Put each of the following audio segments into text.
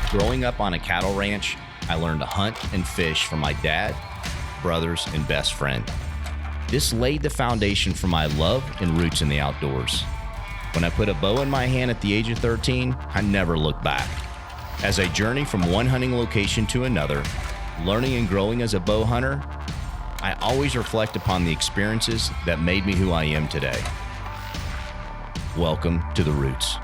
Growing up on a cattle ranch, I learned to hunt and fish from my dad, brothers, and best friend. This laid the foundation for my love and roots in the outdoors. When I put a bow in my hand at the age of 13, I never looked back. As I journey from one hunting location to another, learning and growing as a bow hunter, I always reflect upon the experiences that made me who I am today. Welcome to the Roots.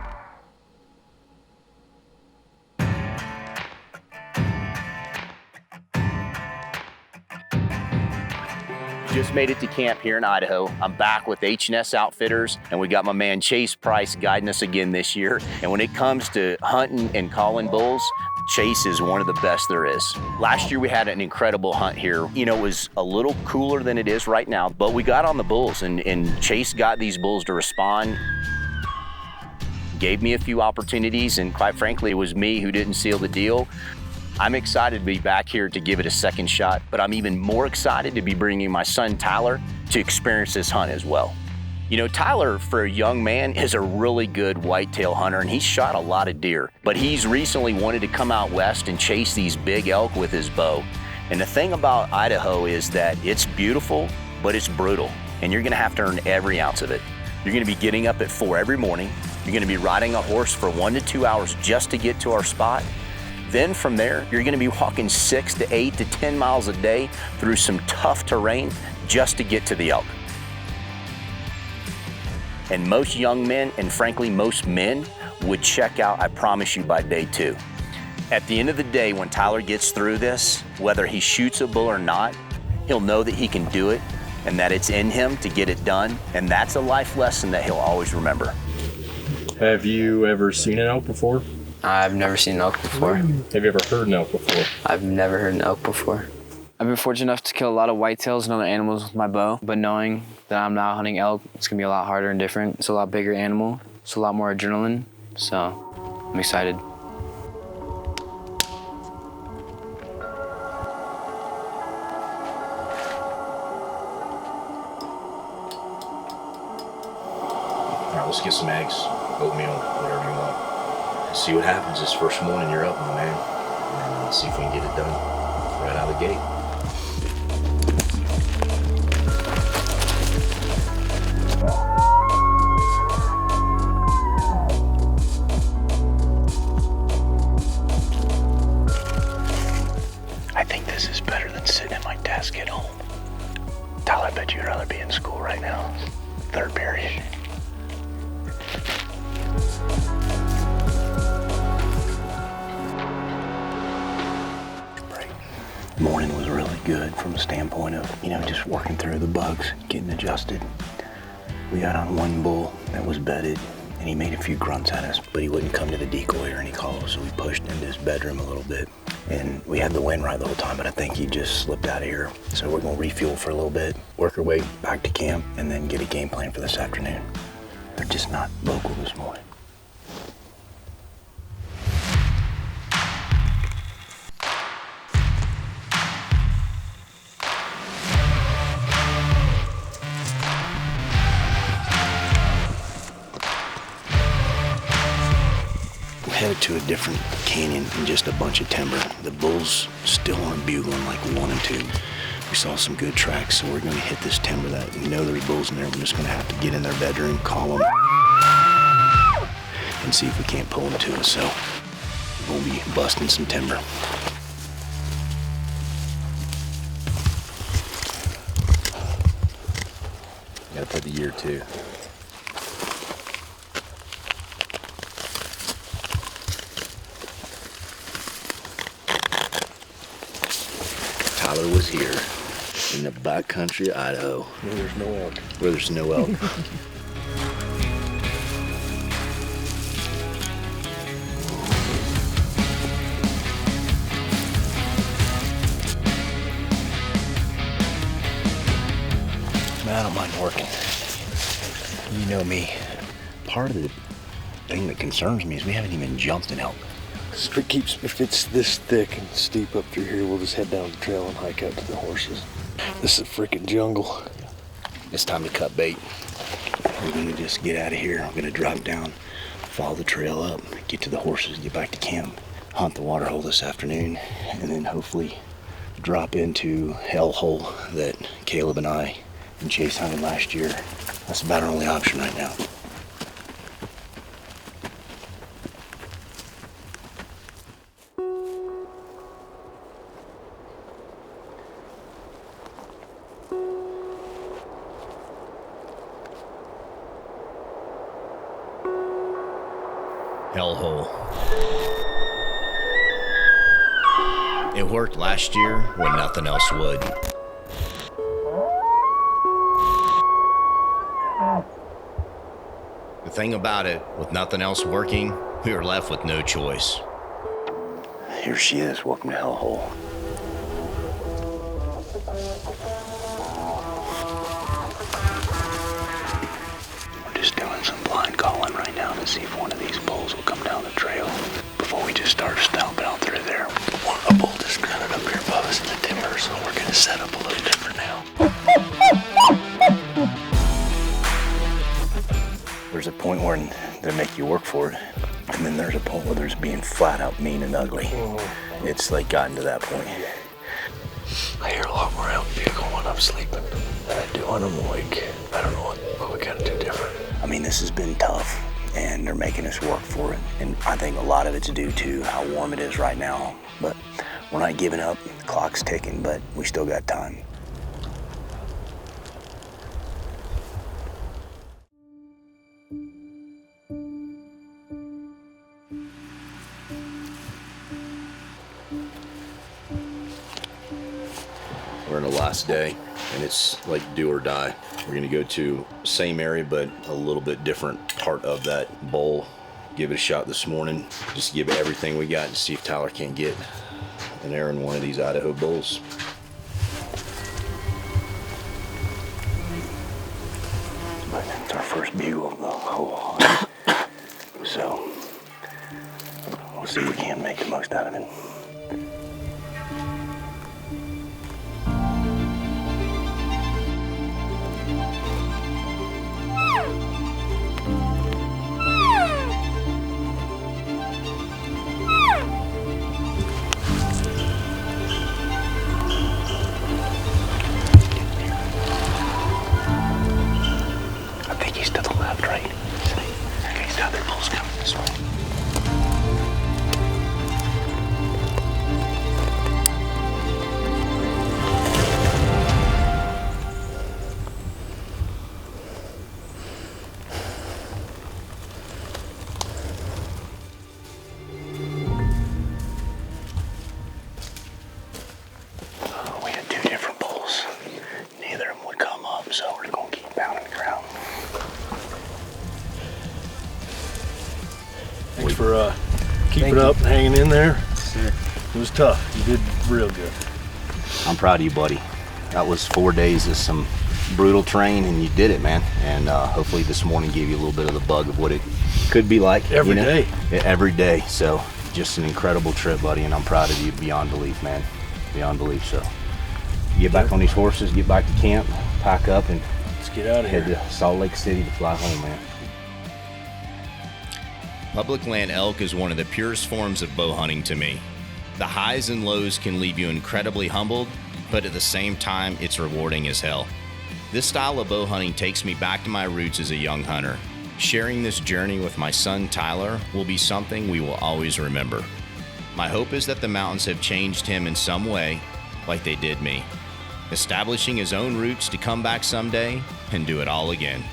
Just made it to camp here in Idaho. I'm back with H&S Outfitters, and we got my man Chase Price guiding us again this year. And when it comes to hunting and calling bulls, Chase is one of the best there is. Last year we had an incredible hunt here. You know, it was a little cooler than it is right now, but we got on the bulls, and Chase got these bulls to respond. Gave me a few opportunities, and quite frankly, it was me who didn't seal the deal. I'm excited to be back here to give it a second shot, but I'm even more excited to be bringing my son Tyler to experience this hunt as well. You know, Tyler, for a young man, is a really good whitetail hunter, and he's shot a lot of deer, but he's recently wanted to come out west and chase these big elk with his bow. And the thing about Idaho is that it's beautiful, but it's brutal, and you're gonna have to earn every ounce of it. You're gonna be getting up at 4 every morning. You're gonna be riding a horse for 1 to 2 hours just to get to our spot. Then from there, you're gonna be walking 6 to 8 to 10 miles a day through some tough terrain just to get to the elk. And most young men, and frankly, most men, would check out, I promise you, by day 2. At the end of the day, when Tyler gets through this, whether he shoots a bull or not, he'll know that he can do it and that it's in him to get it done. And that's a life lesson that he'll always remember. Have you ever seen an elk before? I've never seen an elk before. Have you ever heard an elk before? I've never heard an elk before. I've been fortunate enough to kill a lot of whitetails and other animals with my bow, but knowing that I'm now hunting elk, it's gonna be a lot harder and different. It's a lot bigger animal. It's a lot more adrenaline, so I'm excited. All right, let's get some eggs, oatmeal, whatever you want. See what happens this first morning you're up, my man. And let's see if we can get it done right out of the gate. I think this is better than sitting at my desk at home. Tyler, I bet you'd rather be in school right now. 3rd period. Morning was really good from a standpoint of, just working through the bugs, getting adjusted. We got on one bull that was bedded, and he made a few grunts at us, but he wouldn't come to the decoy or any calls, so we pushed into his bedroom a little bit. And we had the wind right the whole time, but I think he just slipped out of here. So we're gonna refuel for a little bit, work our way back to camp, and then get a game plan for this afternoon. They're just not vocal this morning. Headed to a different canyon and just a bunch of timber. The bulls still aren't bugling like 1 and 2. We saw some good tracks, so we're going to hit this timber that we know there's bulls in there. We're just going to have to get in their bedroom, call them, and see if we can't pull them to us. So we'll be busting some timber. Gotta put the year too. Tyler was here in the backcountry of Idaho. Where there's no elk. Where there's no elk. Man, I don't mind working. You know me. Part of the thing that concerns me is we haven't even jumped an elk. If it's this thick and steep up through here, we'll just head down the trail and hike out to the horses. This is a freaking jungle. It's time to cut bait. We're gonna just get out of here. I'm gonna drive down, follow the trail up, get to the horses, get back to camp. hunt the water hole this afternoon and then hopefully drop into hell hole that Caleb and I and Chase hunted last year. That's about our only option right now. Hellhole. It worked last year when nothing else would. The thing about it, with nothing else working, we were left with no choice. Here she is. Welcome to Hellhole. We're just doing some blind calling right now to see if one of these bulls will come down the trail before we just start stomping out through there. A bull just grunted up here above us in the timber, so we're gonna set up a little different now. There's a point where they make you work for it, and then there's a point where there's being flat out mean and ugly. It's like gotten to that point. I hear a lot more out in the vehicle when I'm sleeping than I do when I'm awake. I don't know what we gotta do different. I mean, this has been tough, and they're making us work for it. And I think a lot of it's due to how warm it is right now. But we're not giving up. The clock's ticking, but we still got time. We're in the last day, and it's like do or die. We're gonna go to same area, but a little bit different part of that bowl. Give it a shot this morning. Just give it everything we got and see if Tyler can't get an arrow in one of these Idaho bulls. But it's our first view of the whole hunt. So we'll see if we can make the most out of it. Thanks for keeping up and hanging in there. Sure. It was tough. You did real good. I'm proud of you, buddy. That was 4 days of some brutal terrain, and you did it, man. And hopefully this morning gave you a little bit of the bug of what it could be like. Every day. Every day. So just an incredible trip, buddy, and I'm proud of you beyond belief, man. Beyond belief. So get back on these horses, get back to camp, pack up, and let's get out of here. Head to Salt Lake City to fly home, man. Public land elk is one of the purest forms of bow hunting to me. The highs and lows can leave you incredibly humbled, but at the same time, it's rewarding as hell. This style of bow hunting takes me back to my roots as a young hunter. Sharing this journey with my son Tyler will be something we will always remember. My hope is that the mountains have changed him in some way, like they did me, establishing his own roots to come back someday and do it all again.